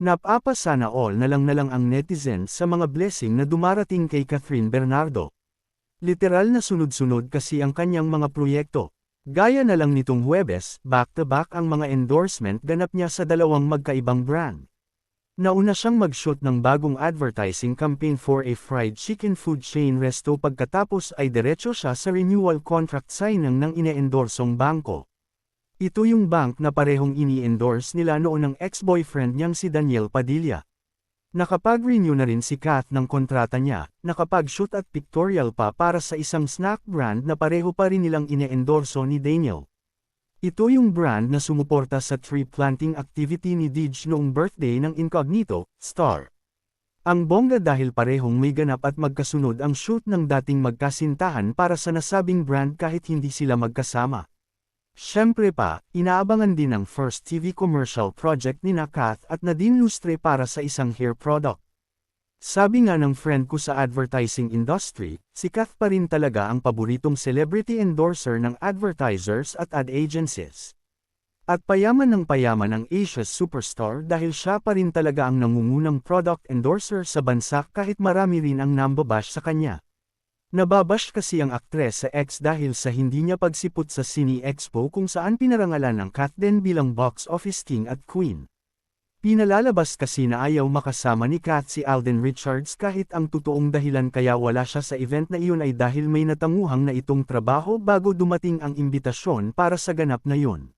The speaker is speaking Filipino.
Napapa sana all na lang ang netizens sa mga blessing na dumarating kay Catherine Bernardo. Literal na sunod-sunod kasi ang kanyang mga proyekto. Gaya na lang nitong Huwebes, back-to-back ang mga endorsement ganap niya sa dalawang magkaibang brand. Nauna siyang mag-shoot ng bagong advertising campaign for a fried chicken food chain resto pagkatapos ay diretso siya sa renewal contract signing ng ine-endorsong bangko. Ito yung bank na parehong ini-endorse nila noon ng ex-boyfriend niyang si Daniel Padilla. Nakapag-renew na rin si Kath ng kontrata niya, nakapag-shoot at pictorial pa para sa isang snack brand na pareho pa rin nilang ine-endorso ni Daniel. Ito yung brand na sumuporta sa tree planting activity ni Dij noong birthday ng Incognito star. Ang bongga dahil parehong may ganap at magkasunod ang shoot ng dating magkasintahan para sa nasabing brand kahit hindi sila magkasama. Siyempre pa, inaabangan din ang first TV commercial project ni Kath at Nadine Lustre para sa isang hair product. Sabi nga ng friend ko sa advertising industry, si Kath pa rin talaga ang paboritong celebrity endorser ng advertisers at ad agencies. At payaman ang Asia's superstar dahil siya pa rin talaga ang nangungunang product endorser sa bansa kahit marami rin ang nambabash sa kanya. Nababash kasi ang aktres sa X dahil sa hindi niya pagsipot sa Cine Expo kung saan pinarangalan ng Kath din bilang box office king at queen. Pinalalabas kasi na ayaw makasama ni Kath si Alden Richards kahit ang totoong dahilan kaya wala siya sa event na iyon ay dahil may natanguhang na itong trabaho bago dumating ang imbitasyon para sa ganap na yun.